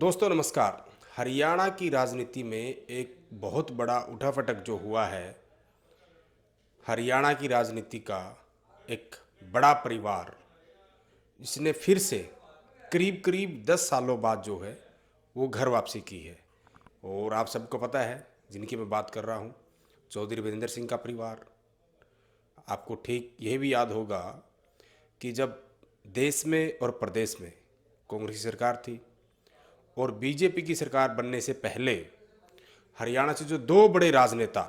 दोस्तों नमस्कार। हरियाणा की राजनीति में एक बहुत बड़ा उठाफटक जो हुआ है, हरियाणा की राजनीति का एक बड़ा परिवार इसने फिर से करीब करीब 10 सालों बाद जो है वो घर वापसी की है। और आप सबको पता है जिनकी मैं बात कर रहा हूँ, चौधरी वीरेंद्र सिंह का परिवार। आपको ठीक यह भी याद होगा कि जब देश में और प्रदेश में कांग्रेस की सरकार थी और बीजेपी की सरकार बनने से पहले हरियाणा से जो दो बड़े राजनेता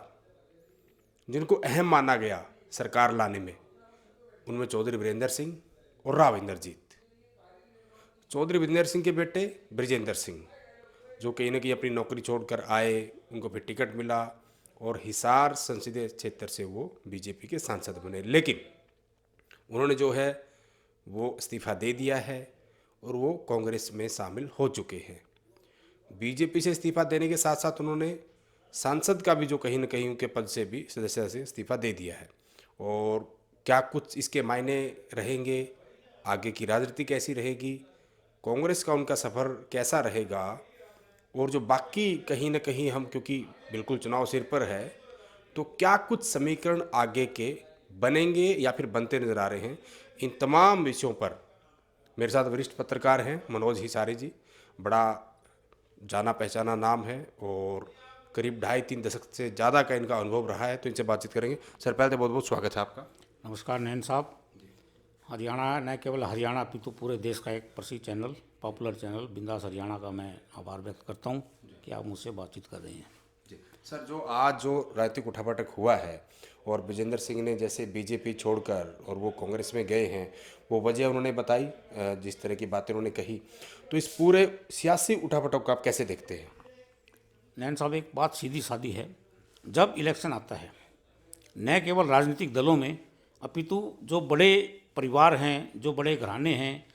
जिनको अहम माना गया सरकार लाने में, उनमें चौधरी वीरेंद्र सिंह और राव इंद्रजीत। चौधरी वीरेंद्र सिंह के बेटे ब्रिजेंद्र सिंह जो कहीं ना कहीं अपनी नौकरी छोड़कर आए, उनको फिर टिकट मिला और हिसार संसदीय क्षेत्र से वो बीजेपी के सांसद बने। लेकिन उन्होंने जो है वो इस्तीफा दे दिया है और वो कांग्रेस में शामिल हो चुके हैं। बीजेपी से इस्तीफा देने के साथ साथ उन्होंने सांसद का भी जो कहीं ना कहीं उनके पद से भी सदस्यता से इस्तीफा दे दिया है। और क्या कुछ इसके मायने रहेंगे, आगे की राजनीति कैसी रहेगी, कांग्रेस का उनका सफ़र कैसा रहेगा, और जो बाकी कहीं ना कहीं हम, क्योंकि बिल्कुल चुनाव सिर पर है, तो क्या कुछ समीकरण आगे के बनेंगे या फिर बनते नजर आ रहे हैं, इन तमाम विषयों पर मेरे साथ वरिष्ठ पत्रकार हैं मनोज हिसारी जी। बड़ा जाना पहचाना नाम है और करीब 2.5-3 दशक से ज़्यादा का इनका अनुभव रहा है, तो इनसे बातचीत करेंगे। सर पहले तो बहुत बहुत स्वागत है आपका। नमस्कार नयन साहब। हरियाणा न केवल हरियाणा अपितु पूरे देश का एक प्रसिद्ध चैनल, पॉपुलर चैनल बिंदास हरियाणा का मैं आभार व्यक्त करता हूं कि आप मुझसे बातचीत कर रहे हैं। जी सर, जो आज जो राजनीतिक उठापटक हुआ है और ब्रिजेंद्र सिंह ने जैसे बीजेपी छोड़कर और वो कांग्रेस में गए हैं, वो वजह उन्होंने बताई, जिस तरह की बातें उन्होंने कही, तो इस पूरे सियासी उठापटक को आप कैसे देखते हैं? नयन साहब, एक बात सीधी सादी है, जब इलेक्शन आता है न केवल राजनीतिक दलों में अपितु जो बड़े परिवार हैं, जो बड़े घराने हैं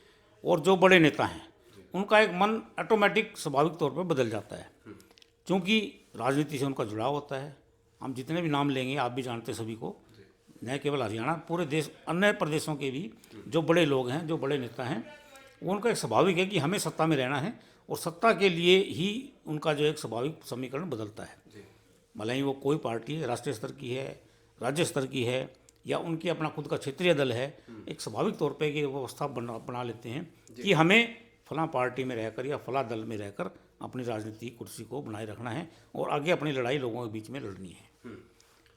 और जो बड़े नेता हैं, उनका एक मन ऑटोमेटिक स्वाभाविक तौर पर बदल जाता है, क्योंकि राजनीति से उनका जुड़ाव होता है। हम जितने भी नाम लेंगे आप भी जानते हैं सभी को, न केवल हरियाणा, पूरे देश, अन्य प्रदेशों के भी जो बड़े लोग हैं, जो बड़े नेता हैं, वो उनका एक स्वाभाविक है कि हमें सत्ता में रहना है और सत्ता के लिए ही उनका जो एक स्वाभाविक समीकरण बदलता है। भले ही वो कोई पार्टी है, राष्ट्रीय स्तर की है, राज्य स्तर की है, या उनकी अपना खुद का क्षेत्रीय दल है, एक स्वाभाविक तौर पे ये व्यवस्था बना लेते हैं कि हमें फलां पार्टी में रहकर या फलां दल में रहकर अपनी राजनीतिक कुर्सी को बनाए रखना है और आगे अपनी लड़ाई लोगों के बीच में लड़नी है।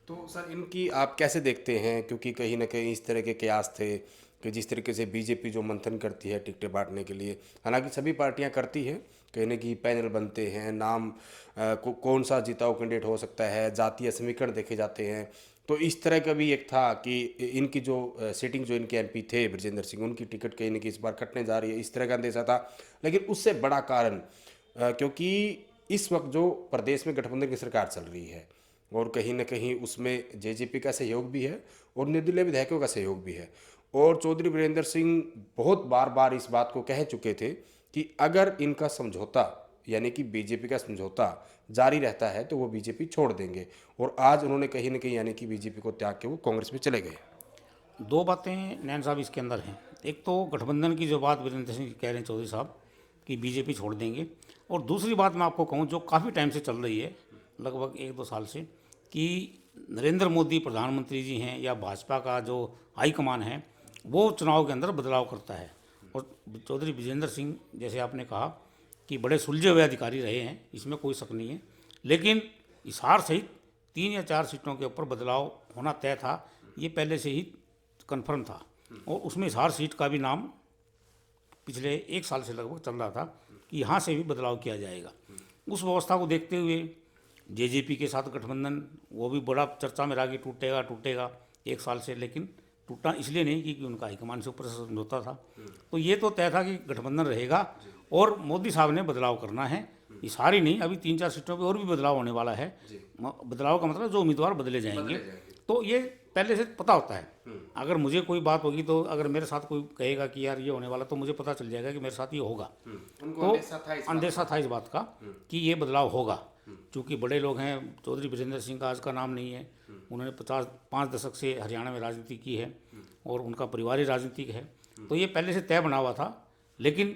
तो सर इनकी आप कैसे देखते हैं, क्योंकि कहीं ना कहीं इस तरह के कयास थे कि जिस तरीके से बीजेपी जो मंथन करती है टिकटें बांटने के लिए, हालांकि सभी पार्टियां करती हैं, कहीं ना कहीं पैनल बनते हैं, नाम कौन सा जीताऊ कैंडिडेट हो सकता है, जातीय समीकरण देखे जाते हैं। तो इस तरह का भी एक था कि इनकी जो सीटिंग, जो इनके एमपी थे ब्रजेंद्र सिंह, उनकी टिकट कहीं ना कहीं इस बार कटने जा रही है, इस तरह का अंदेशा था। लेकिन उससे बड़ा कारण, क्योंकि इस वक्त जो प्रदेश में गठबंधन की सरकार चल रही है और कहीं ना कहीं उसमें जेजेपी का सहयोग भी है और निर्दलीय विधायकों का सहयोग भी है, और चौधरी वीरेंद्र सिंह बहुत बार बार इस बात को कह चुके थे कि अगर इनका समझौता यानी कि बीजेपी का समझौता जारी रहता है तो वो बीजेपी छोड़ देंगे, और आज उन्होंने कहीं ना कहीं यानी कि बीजेपी को त्याग के वो कांग्रेस में चले गए। दो बातें नैन साहब इसके अंदर हैं। एक तो गठबंधन की जो बात वीरेंद्र सिंह कह रहे हैं चौधरी साहब कि बीजेपी छोड़ देंगे, और दूसरी बात मैं आपको कहूँ जो काफ़ी टाइम से चल रही है, लगभग 1-2 साल से, कि नरेंद्र मोदी प्रधानमंत्री जी हैं या भाजपा का जो हाईकमान है वो चुनाव के अंदर बदलाव करता है। और चौधरी विजेंद्र सिंह, जैसे आपने कहा कि बड़े सुलझे हुए अधिकारी रहे हैं, इसमें कोई शक नहीं है, लेकिन हिसार सहित 3 या 4 सीटों के ऊपर बदलाव होना तय था, ये पहले से ही कन्फर्म था। और उसमें हिसार सीट का भी नाम पिछले 1 साल से लगभग चल रहा था कि यहाँ से भी बदलाव किया जाएगा। उस व्यवस्था को देखते हुए जेजेपी के साथ गठबंधन, वो भी बड़ा चर्चा में रहा कि टूटेगा टूटेगा 1 साल से, लेकिन टूटा इसलिए नहीं क्योंकि उनका हाईकमान से ऊपर से समझौता था। तो ये तो तय था कि गठबंधन रहेगा और मोदी साहब ने बदलाव करना है। ये सारी नहीं, अभी 3-4 सीटों पे और भी बदलाव होने वाला है। बदलाव का मतलब जो उम्मीदवार बदले जाएंगे, तो ये पहले से पता होता है। अगर मुझे कोई बात होगी, तो अगर मेरे साथ कोई कहेगा कि यार ये होने वाला, तो मुझे पता चल जाएगा कि मेरे साथ ये होगा। तो अंदेशा था इस बात का कि ये बदलाव होगा। चूँकि बड़े लोग हैं, चौधरी वीरेंद्र सिंह का आज का नाम नहीं है, उन्होंने 5 दशक से हरियाणा में राजनीति की है और उनका परिवार ही राजनीतिक है, तो ये पहले से तय बना हुआ था। लेकिन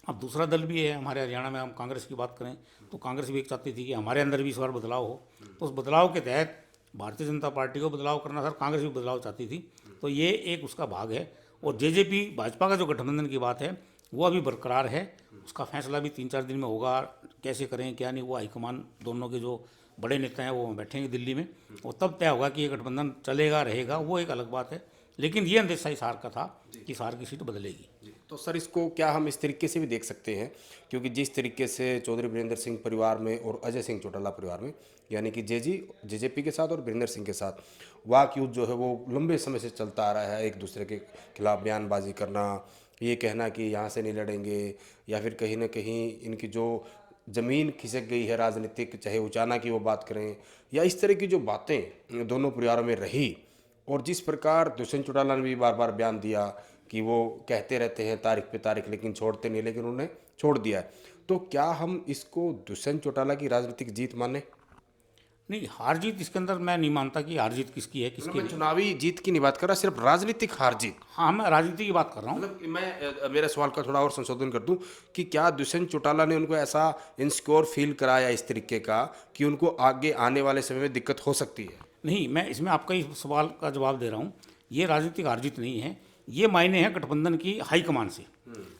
अब दूसरा दल भी है हमारे हरियाणा में, हम कांग्रेस की बात करें तो कांग्रेस भी एक चाहती थी कि हमारे अंदर भी इस बार बदलाव हो, तो उस बदलाव के तहत भारतीय जनता पार्टी को बदलाव करना था, कांग्रेस भी बदलाव चाहती थी, तो ये एक उसका भाग है। और जेजेपी भाजपा का जो गठबंधन की बात है वो अभी बरकरार है, उसका फैसला भी 3-4 दिन में होगा, कैसे करें क्या नहीं, वो हाईकमान दोनों के जो बड़े नेता हैं वो बैठेंगे दिल्ली में, और तब तय होगा कि ये गठबंधन चलेगा रहेगा, वो एक अलग बात है। लेकिन ये अंदेशा इस हार का था कि इस हार की सीट बदलेगी। तो सर इसको क्या हम इस तरीके से भी देख सकते हैं, क्योंकि जिस तरीके से चौधरी वीरेंद्र सिंह परिवार में और अजय सिंह चौटाला परिवार में, यानी कि जेजेपी के साथ और वीरेंद्र सिंह के साथ वाक युद्ध जो है वो लंबे समय से चलता आ रहा है, एक दूसरे के खिलाफ बयानबाजी करना, ये कहना कि यहाँ से नहीं लड़ेंगे, या फिर कहीं ना कहीं इनकी जो ज़मीन खिसक गई है राजनीतिक, चाहे उचाना की वो बात करें, या इस तरह की जो बातें दोनों परिवारों में रही। और जिस प्रकार दुष्यंत चौटाला ने भी बार बार बयान दिया कि वो कहते रहते हैं तारीख पे तारीख लेकिन छोड़ते नहीं, लेकिन उन्होंने छोड़ दिया है, तो क्या हम इसको दुष्यंत चौटाला की राजनीतिक जीत माने? नहीं, हार जीत इसके अंदर मैं नहीं मानता कि हार जीत किसकी है मतलब किसकी मैं नहीं। चुनावी जीत की नहीं बात कर रहा, सिर्फ राजनीतिक हार जीत। हाँ, मैं राजनीति की बात कर रहा हूँ। मतलब मैं मेरे सवाल का थोड़ा और संशोधन कर दूं कि क्या दुष्यंत चौटाला ने उनको ऐसा इनसिक्योर फील कराया इस तरीके का कि उनको आगे आने वाले समय में दिक्कत हो सकती है? नहीं, मैं इसमें आपका इस सवाल का जवाब दे रहा हूँ, ये राजनीतिक हार जीत नहीं है, ये मायने हैं गठबंधन की हाईकमान से।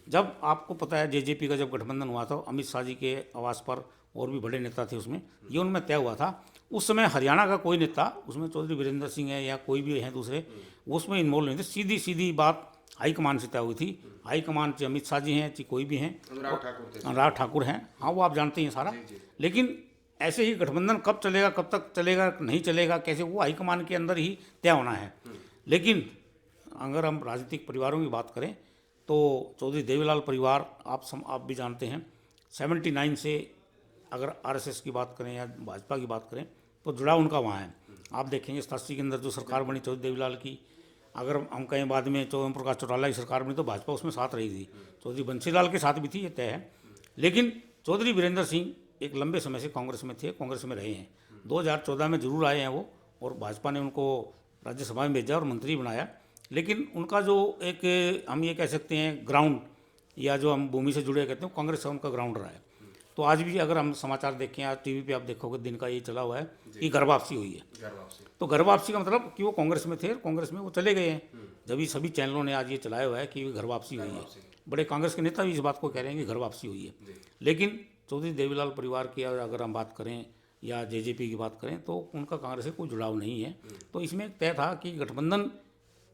जब आपको पता है जेजेपी का जब गठबंधन हुआ था अमित शाह जी के आवास पर, और भी बड़े नेता थे उसमें, ये उनमें तय हुआ था। उस समय हरियाणा का कोई नेता उसमें, चौधरी वीरेंद्र सिंह है या कोई भी हैं दूसरे, वो उसमें इन्वॉल्व नहीं थे, सीधी सीधी बात हाईकमान से तय हुई थी। हाईकमान चाहे अमित शाह जी हैं चाहे कोई भी हैं, अनुराग ठाकुर हैं, हाँ वो आप जानते हैं सारा। लेकिन ऐसे ही गठबंधन कब चलेगा, कब तक चलेगा, नहीं चलेगा कैसे, वो हाईकमान के अंदर ही तय होना है। लेकिन अगर हम राजनीतिक परिवारों की बात करें तो चौधरी देवीलाल परिवार आप भी जानते हैं, 79 से अगर आरएसएस की बात करें या भाजपा की बात करें तो जुड़ाव उनका वहाँ है। आप देखेंगे 87 के अंदर जो सरकार बनी चौधरी देवीलाल की, अगर हम कहें बाद में चौधरी प्रकाश चौटाला की सरकार बनी तो भाजपा उसमें साथ रही थी, चौधरी बंसीलाल के साथ भी थी, ये तय है। लेकिन चौधरी वीरेंद्र सिंह एक लंबे समय से कांग्रेस में थे, कांग्रेस में रहे हैं, 2014 में जरूर आए हैं वो, और भाजपा ने उनको राज्यसभा में भेजा और मंत्री बनाया। लेकिन उनका जो एक हम ये कह सकते हैं ग्राउंड, या जो हम भूमि से जुड़े कहते हैं, कांग्रेस से उनका ग्राउंड रहा है। तो आज भी अगर हम समाचार देखें, आज टीवी पे आप देखोगे दिन का ये चला हुआ है कि घर वापसी हुई है। तो घर वापसी का मतलब कि वो कांग्रेस में थे और कांग्रेस में वो चले गए हैं। जब ये सभी चैनलों ने आज ये चलाया हुआ है कि घर वापसी हुई है, बड़े कांग्रेस के नेता भी इस बात को कह रहे हैं कि घर वापसी हुई है। लेकिन चौधरी देवीलाल परिवार की अगर हम बात करें या जेजेपी की बात करें तो उनका कांग्रेस से कोई जुड़ाव नहीं है। तो इसमें एक तय था कि गठबंधन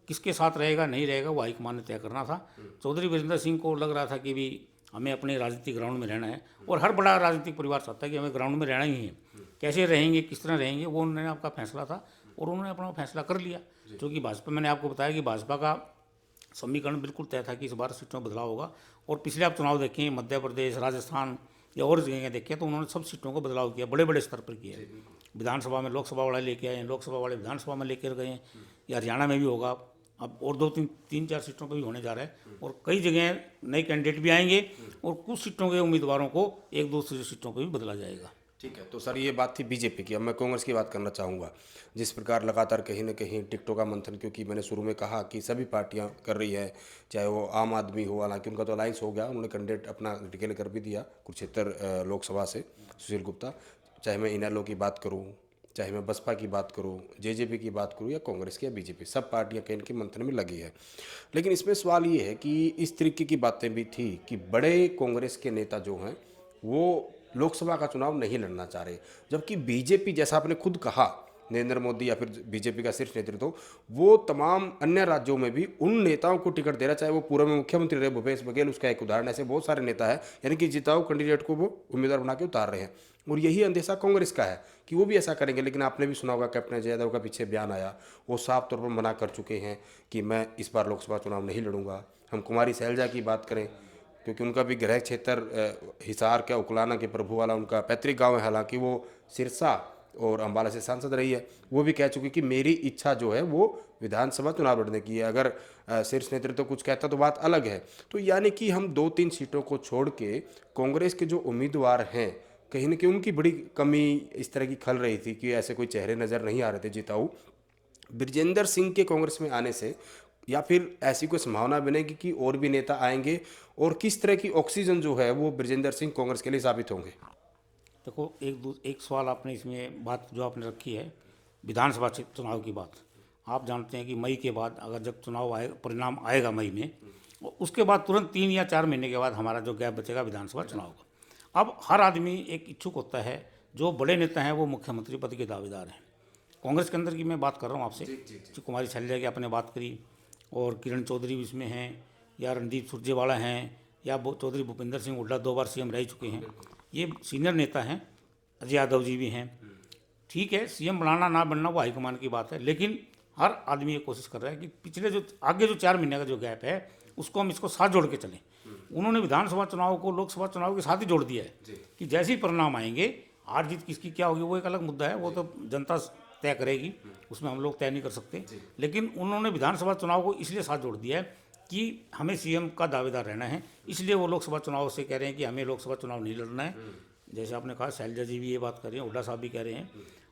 किसके साथ रहेगा नहीं रहेगा वो हाईकमान ने तय करना था। चौधरी वीरेंद्र सिंह को लग रहा था कि भी हमें अपने राजनीतिक ग्राउंड में रहना है, और हर बड़ा राजनीतिक परिवार चाहता है कि हमें ग्राउंड में रहना ही है। कैसे रहेंगे, किस तरह रहेंगे, वो उन्होंने आपका फैसला था और उन्होंने अपना फैसला कर लिया। क्योंकि भाजपा, मैंने आपको बताया कि भाजपा का समीकरण बिल्कुल तय था कि इस बार सीटों में बदलाव होगा। और पिछले आप चुनाव देखें, मध्य प्रदेश, राजस्थान या और जगह देखें, तो उन्होंने सब सीटों को बदलाव किया, बड़े बड़े स्तर पर किया। विधानसभा में लोकसभा वाले लेके आए हैं, लोकसभा वाले विधानसभा में लेकर गए हैं, या हरियाणा में भी होगा अब, और 2-3-4 सीटों पर भी होने जा रहा है। और कई जगह नए कैंडिडेट भी आएंगे और कुछ सीटों के उम्मीदवारों को 1-2 सीटों पर भी बदला जाएगा। ठीक है, तो सर ये बात थी बीजेपी की। अब मैं कांग्रेस की बात करना चाहूँगा। जिस प्रकार लगातार कहीं ना कहीं टिकटों का मंथन, क्योंकि मैंने शुरू में कहा कि सभी पार्टियां कर रही है, चाहे वो आम आदमी हो, हालांकि उनका तो अलायंस हो गया, उन्होंने कैंडिडेट अपना डिक्लेयर कर भी दिया कुरुक्षेत्र लोकसभा से, सुशील गुप्ता। चाहे मैं इनेलो की बात करूँ, चाहे मैं बसपा की बात करूँ, जेजेपी की बात करूँ, या कांग्रेस की या बीजेपी, सब पार्टियां कहीं के मंथन में लगी है। लेकिन इसमें सवाल ये है कि इस तरीके की बातें भी थी कि बड़े कांग्रेस के नेता जो हैं वो लोकसभा का चुनाव नहीं लड़ना चाह रहे, जबकि बीजेपी, जैसा आपने खुद कहा, नरेंद्र मोदी या फिर बीजेपी का शीर्ष नेतृत्व, वो तमाम अन्य राज्यों में भी उन नेताओं को टिकट दे रहा, चाहे वो पूर्व में मुख्यमंत्री रहे भूपेश बघेल, उसका एक उदाहरण। ऐसे बहुत सारे नेता है, यानी कि जिताऊ कैंडिडेट को वो उम्मीदवार बना के उतार रहे हैं। और यही अंदेशा कांग्रेस का है कि वो भी ऐसा करेंगे। लेकिन आपने भी सुना होगा, कैप्टन अजय यादव का पीछे बयान आया, वो साफ तौर पर मना कर चुके हैं कि मैं इस बार लोकसभा चुनाव नहीं लड़ूंगा। हम कुमारी शैलजा की बात करें, क्योंकि उनका भी गृह क्षेत्र हिसार का उकलाना के प्रभु वाला उनका पैतृक गांव है, हालांकि वो सिरसा और अम्बाला से सांसद रही है, वो भी कह चुकी कि मेरी इच्छा जो है वो विधानसभा चुनाव लड़ने की है। अगर शीर्ष नेतृत्व कुछ कहता तो बात अलग है। तो यानी कि हम 2-3 सीटों को छोड़ के कांग्रेस के जो उम्मीदवार हैं, कहीं ना कहीं उनकी बड़ी कमी इस तरह की खल रही थी कि ऐसे कोई चेहरे नज़र नहीं आ रहे थे जिताऊ। ब्रजेंद्र सिंह के कांग्रेस में आने से या फिर ऐसी कोई संभावना बनेगी कि और भी नेता आएंगे, और किस तरह की ऑक्सीजन जो है वो ब्रजेंद्र सिंह कांग्रेस के लिए साबित होंगे? देखो, एक सवाल आपने इसमें बात जो आपने रखी है, विधानसभा चुनाव की बात। आप जानते हैं कि मई के बाद अगर जब चुनाव आए, परिणाम आएगा मई में, और उसके बाद तुरंत 3 या 4 महीने के बाद हमारा जो गैप बचेगा विधानसभा चुनाव का। अब हर आदमी एक इच्छुक होता है, जो बड़े नेता हैं वो मुख्यमंत्री पद के दावेदार हैं। कांग्रेस के अंदर की मैं बात कर रहा हूँ आपसे, जो कुमारी शैलजा की आपने बात करी, और किरण चौधरी भी इसमें हैं, या रणदीप सुरजेवाला हैं, या चौधरी भूपेंद्र सिंह हुड्डा 2 बार सीएम रह चुके हैं, ये सीनियर नेता हैं। अजय यादव जी भी हैं। ठीक है, सीएम बनाना ना बनना वो हाईकमान की बात है, लेकिन हर आदमी ये कोशिश कर रहा है कि पिछले जो आगे जो 4 महीने का जो गैप है उसको हम इसको साथ जोड़ के चलें। उन्होंने विधानसभा चुनाव को लोकसभा चुनाव के साथ ही जोड़ दिया है कि जैसे ही परिणाम आएंगे, हार जीत किसकी क्या होगी वो एक अलग मुद्दा है, वो तो जनता तय करेगी, उसमें हम लोग तय नहीं कर सकते। लेकिन उन्होंने विधानसभा चुनाव को इसलिए साथ जोड़ दिया है कि हमें सीएम का दावेदार रहना है, इसलिए वो लोकसभा चुनाव से कह रहे हैं कि हमें लोकसभा चुनाव नहीं लड़ना है। जैसे आपने कहा, शैलजा जी भी ये बात कर रहे हैं, हुड्डा साहब भी कह रहे हैं,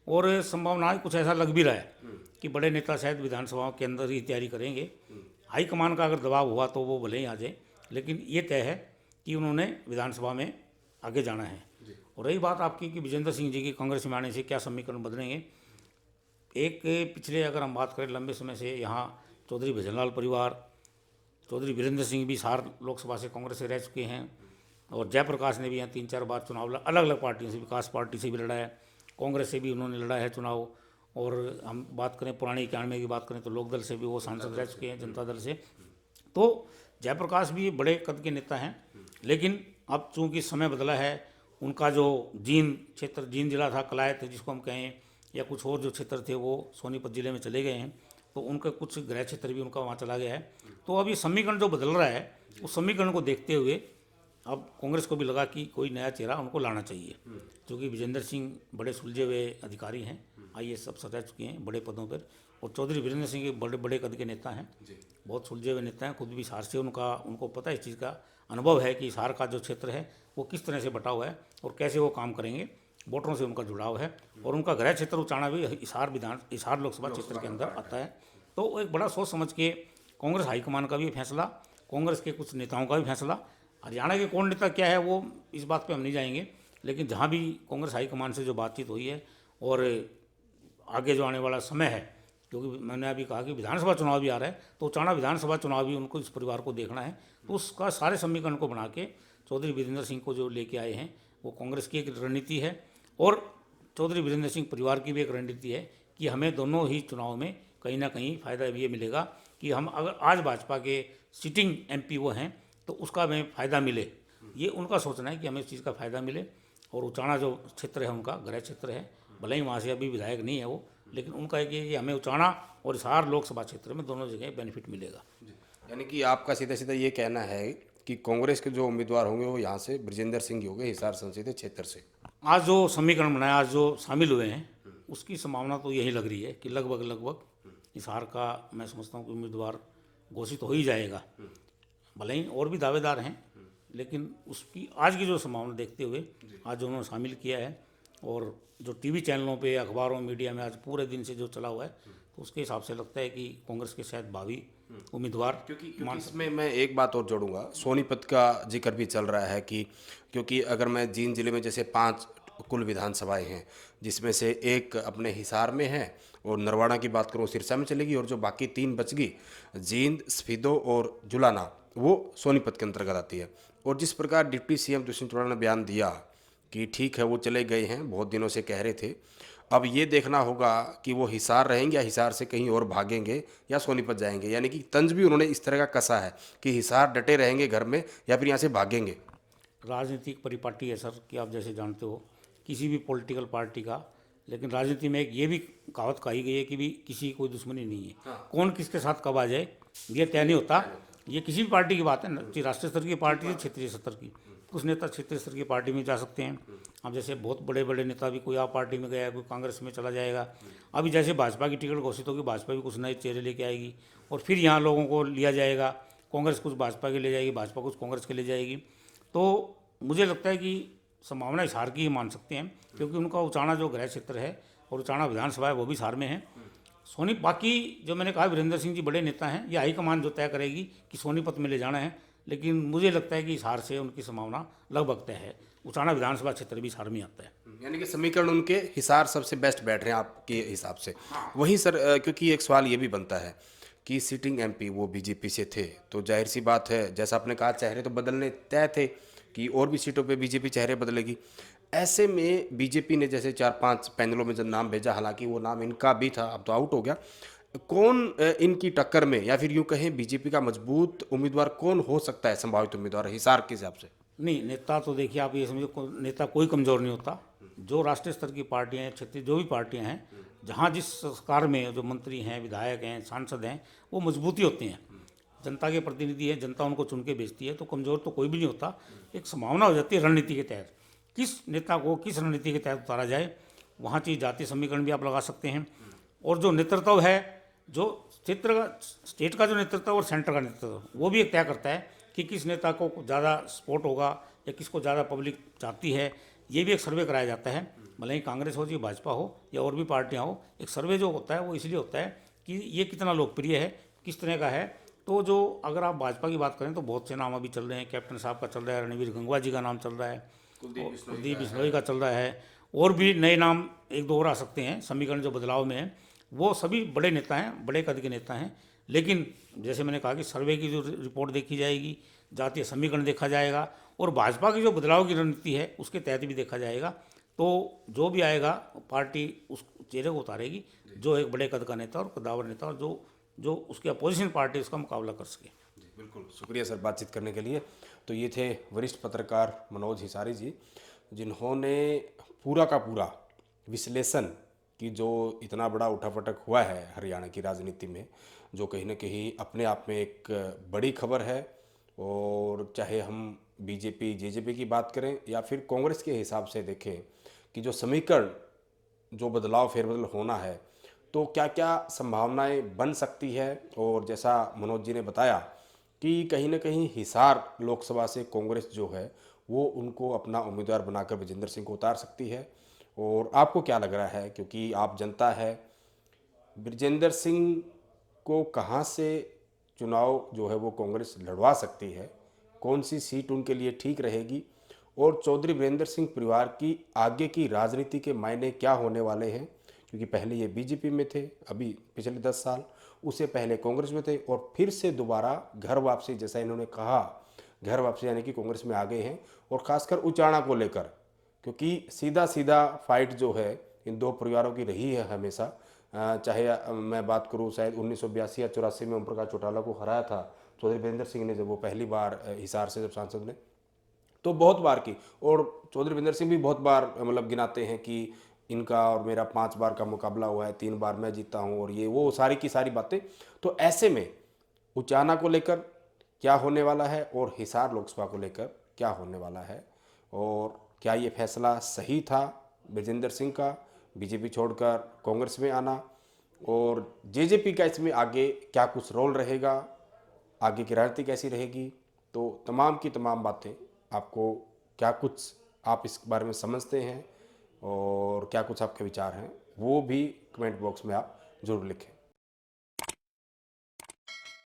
और संभावना कुछ ऐसा लग भी रहा है कि बड़े नेता शायद विधानसभा के अंदर ही तैयारी करेंगे। हाईकमान का अगर दबाव हुआ तो वो भले ही आ जाए, लेकिन ये तय है कि उन्होंने विधानसभा में आगे जाना है। और रही बात आपकी कि विजेंद्र सिंह जी की कांग्रेस में आने से क्या समीकरण बदलेंगे, एक पिछले अगर हम बात करें लंबे समय से यहाँ चौधरी भजनलाल परिवार, चौधरी वीरेंद्र सिंह भी सार लोकसभा से कांग्रेस से रह चुके हैं, और जयप्रकाश ने भी यहाँ 3-4 बार चुनाव अलग अलग पार्टियों से, विकास पार्टी से भी लड़ा है, कांग्रेस से भी उन्होंने लड़ा है चुनाव। और हम बात करें पुरानी 91 की बात करें तो लोकदल से भी वो सांसद रह चुके हैं, जनता दल से। तो जयप्रकाश भी बड़े कद के नेता हैं, लेकिन अब चूँकि समय बदला है, उनका जो जींद क्षेत्र, जींद जिला था, कलायत जिसको हम कहें, या कुछ और जो क्षेत्र थे वो सोनीपत जिले में चले गए हैं, तो उनका कुछ गृह क्षेत्र भी उनका वहाँ चला गया है। तो अब ये समीकरण जो बदल रहा है, उस समीकरण को देखते हुए अब कांग्रेस को भी लगा कि कोई नया चेहरा उनको लाना चाहिए, क्योंकि विजेंद्र सिंह बड़े सुलझे हुए अधिकारी हैं, आईएएस सब रह चुके हैं बड़े पदों पर, और चौधरी वीरेंद्र सिंह के बड़े बड़े कद के नेता हैं, बहुत सुलझे हुए नेता हैं, खुद भी हिसार से उनको पता है, इस चीज़ का अनुभव है कि हिसार का जो क्षेत्र है वो किस तरह से बटा हुआ है और कैसे वो काम करेंगे। वोटरों से उनका जुड़ाव है, और उनका गृह क्षेत्र उचाना भी हिसार लोकसभा क्षेत्र के अंदर आता है। तो एक बड़ा सोच समझ के कांग्रेस हाईकमान का भी फैसला, कांग्रेस के कुछ नेताओं का भी फैसला, हरियाणा के कौन नेता क्या है वो इस बात पे हम नहीं जाएंगे, लेकिन जहाँ भी कांग्रेस हाईकमान से जो बातचीत हुई है, और आगे जो आने वाला समय है, क्योंकि मैंने अभी कहा कि विधानसभा चुनाव भी आ रहा है, तो अचानक विधानसभा चुनाव भी उनको इस परिवार को देखना है, तो उसका सारे समीकरण को बना के चौधरी वीरेंद्र सिंह को जो लेके आए हैं, वो कांग्रेस की एक रणनीति है, और चौधरी वीरेंद्र सिंह परिवार की भी एक रणनीति है कि हमें दोनों ही चुनाव में कहीं ना कहीं फ़ायदा ये मिलेगा कि हम अगर आज भाजपा के सिटिंग एमपी वो हैं तो उसका हमें फ़ायदा मिले। ये उनका सोचना है कि हमें इस चीज़ का फ़ायदा मिले। और उचाना जो क्षेत्र है उनका गृह क्षेत्र है, भले ही वहाँ से अभी विधायक नहीं है वो, लेकिन उनका है कि हमें उचाना और हिसार लोकसभा क्षेत्र में दोनों जगह बेनिफिट मिलेगा। यानी कि आपका सीधा सीधा ये कहना है कि कांग्रेस के जो उम्मीदवार होंगे वो यहाँ से ब्रजेंद्र सिंह ही होंगे, हिसार संसदीय क्षेत्र से। आज जो समीकरण बनाया, आज जो शामिल हुए हैं, उसकी संभावना तो यही लग रही है कि लगभग हिसार का मैं समझता हूँ कि उम्मीदवार घोषित हो ही जाएगा। भले ही और भी दावेदार हैं, लेकिन उसकी आज की जो संभावना देखते हुए आज जो उन्होंने शामिल किया है, और जो टीवी चैनलों पे, अखबारों, मीडिया में आज पूरे दिन से जो चला हुआ है, तो उसके हिसाब से लगता है कि कांग्रेस के शायद भावी उम्मीदवार। क्योंकि इसमें मैं एक बात और जोड़ूंगा, सोनीपत का जिक्र भी चल रहा है कि क्योंकि अगर मैं जींद जिले में जैसे 5 कुल विधानसभाएं हैं, जिसमें से एक अपने हिसार में है, और नरवाड़ा की बात करूँ सिरसा में चलेगी, और जो बाकी 3 बच गई, जींद, स्फीदो और जुलाना, वो सोनीपत के अंतर्गत आती है। और जिस प्रकार डिप्टी सीएम दुष्यंत चौटाला ने बयान दिया कि ठीक है वो चले गए हैं, बहुत दिनों से कह रहे थे, अब ये देखना होगा कि वो हिसार रहेंगे या हिसार से कहीं और भागेंगे या सोनीपत जाएंगे। यानी कि तंज भी उन्होंने इस तरह का कसा है कि हिसार डटे रहेंगे घर में या फिर यहाँ से भागेंगे। राजनीतिक परिपाटी है सर, कि आप जैसे जानते हो किसी भी पॉलिटिकल पार्टी का, लेकिन राजनीति में एक ये भी कहावत कही गई है कि भी किसी की कोई दुश्मनी नहीं है। कौन किसके साथ कब आ जाए ये तय नहीं होता। ये किसी भी पार्टी की बात है, राष्ट्रीय स्तर की पार्टी है, क्षेत्रीय स्तर की। कुछ नेता क्षेत्रीय स्तर की पार्टी में जा सकते हैं। अब जैसे बहुत बड़े बड़े नेता भी, कोई आप पार्टी में गया, कोई कांग्रेस में चला जाएगा। अभी जैसे भाजपा की टिकट घोषित होगी, भाजपा भी कुछ नए चेहरे लेके आएगी, और फिर यहाँ लोगों को लिया जाएगा। कांग्रेस कुछ भाजपा के ले जाएगी, भाजपा कुछ कांग्रेस के ले जाएगी। तो मुझे लगता है कि संभावना हिसार की ही मान सकते हैं, क्योंकि उनका उचाना जो गृह क्षेत्र है और उचाना विधानसभा है वो भी हिसार में है। सोनीपत, बाकी जो मैंने कहा वीरेंद्र सिंह जी बड़े नेता हैं, ये हाईकमान जो तय करेगी कि सोनीपत में ले जाना है, लेकिन मुझे लगता है कि इस हार से उनकी संभावना लगभग तय है। उचाना विधानसभा क्षेत्र भी इस हार में आता है। यानी कि समीकरण उनके हिसार सबसे बेस्ट बैठ रहे हैं आपके हिसाब से। वहीं सर क्योंकि एक सवाल ये भी बनता है कि सिटिंग एमपी वो बीजेपी से थे, तो जाहिर सी बात है, जैसा आपने कहा चेहरे तो बदलने तय थे कि और भी सीटों पे बीजेपी चेहरे बदलेगी। ऐसे में बीजेपी ने जैसे 4-5 पैनलों में जब नाम भेजा, हालांकि वो नाम इनका भी था, अब तो आउट हो गया, कौन इनकी टक्कर में, या फिर यूं कहें बीजेपी का मजबूत उम्मीदवार कौन हो सकता है, संभावित उम्मीदवार हिसार के हिसाब से? नहीं, नेता तो देखिए आप ये समझो नेता कोई कमज़ोर नहीं होता। जो राष्ट्रीय स्तर की पार्टियां हैं, क्षेत्रीय जो भी पार्टियां हैं, जहां जिस सरकार में जो मंत्री हैं, विधायक हैं, सांसद हैं, वो मजबूती होती हैं। जनता के प्रतिनिधि हैं, जनता उनको चुन के भेजती है, तो कमज़ोर तो कोई भी नहीं होता। एक संभावना हो जाती है रणनीति के तहत, किस नेता को किस रणनीति के तहत उतारा जाए। वहाँ चीज़ जातीय समीकरण भी आप लगा सकते हैं, और जो नेतृत्व है, जो क्षेत्र का, स्टेट का जो नेतृत्व और सेंटर का नेतृत्व, वो भी एक तय करता है कि किस नेता को ज़्यादा सपोर्ट होगा या किसको ज़्यादा पब्लिक चाहती है। ये भी एक सर्वे कराया जाता है, भले ही कांग्रेस हो, चाहे भाजपा हो या और भी पार्टियां हो। एक सर्वे जो होता है वो इसलिए होता है कि ये कितना लोकप्रिय है, किस तरह का है। तो जो अगर आप भाजपा की बात करें तो बहुत से नाम अभी चल रहे हैं। कैप्टन साहब का चल रहा है, रणवीर गंगवा जी का नाम चल रहा है, कुलदीप बिश्नोई का चल रहा है, और भी नए नाम एक दो और आ सकते हैं। समीकरण जो बदलाव में है वो सभी बड़े नेता हैं, बड़े कद के नेता हैं। लेकिन जैसे मैंने कहा कि सर्वे की जो रिपोर्ट देखी जाएगी, जातीय समीकरण देखा जाएगा, और भाजपा की जो बदलाव की रणनीति है उसके तहत भी देखा जाएगा। तो जो भी आएगा पार्टी उस चेहरे को उतारेगी जो एक बड़े कद का नेता और कदावर नेता, और जो जो उसकी अपोजिशन पार्टी उसका मुकाबला कर सके। जी बिल्कुल, शुक्रिया सर बातचीत करने के लिए। तो ये थे वरिष्ठ पत्रकार मनोज हिसारी जी, जिन्होंने पूरा का पूरा विश्लेषण कि जो इतना बड़ा उठापटक हुआ है हरियाणा की राजनीति में, जो कहीं ना कहीं अपने आप में एक बड़ी खबर है। और चाहे हम बीजेपी जेजेपी की बात करें या फिर कांग्रेस के हिसाब से देखें कि जो समीकरण, जो बदलाव फेरबदल होना है, तो क्या क्या संभावनाएं बन सकती है। और जैसा मनोज जी ने बताया कि कहीं ना कहीं हिसार लोकसभा से कांग्रेस जो है वो उनको अपना उम्मीदवार बनाकर विजेंद्र सिंह को उतार सकती है। और आपको क्या लग रहा है, क्योंकि आप जनता है, विजेंद्र सिंह को कहाँ से चुनाव जो है वो कांग्रेस लड़वा सकती है, कौन सी सीट उनके लिए ठीक रहेगी, और चौधरी वीरेंद्र सिंह परिवार की आगे की राजनीति के मायने क्या होने वाले हैं। क्योंकि पहले ये बीजेपी में थे, अभी पिछले 10 साल, उससे पहले कांग्रेस में थे, और फिर से दोबारा घर वापसी, जैसा इन्होंने कहा, घर वापसी यानी कि कांग्रेस में आ गए हैं। और ख़ासकर उचाना को लेकर, क्योंकि सीधा सीधा फाइट जो है इन दो परिवारों की रही है हमेशा। चाहे मैं बात करूं शायद 1982 या 84 में ओम प्रकाश चौटाला को हराया था चौधरी वीरेंद्र सिंह ने, जब वो पहली बार हिसार से जब सांसद ने, तो बहुत बार की। और चौधरी वीरेंद्र सिंह भी बहुत बार मतलब गिनाते हैं कि इनका और मेरा 5 बार का मुकाबला हुआ है, 3 बार मैं जीता हूँ, और ये वो सारी की सारी बातें। तो ऐसे में उचाना को लेकर क्या होने वाला है और हिसार लोकसभा को लेकर क्या होने वाला है, और क्या ये फैसला सही था विजेंद्र सिंह का बीजेपी छोड़कर कांग्रेस में आना, और जेजेपी का इसमें आगे क्या कुछ रोल रहेगा, आगे की राजनीति कैसी रहेगी, तो तमाम की तमाम बातें आपको, क्या कुछ आप इस बारे में समझते हैं और क्या कुछ आपके विचार हैं, वो भी कमेंट बॉक्स में आप ज़रूर लिखें।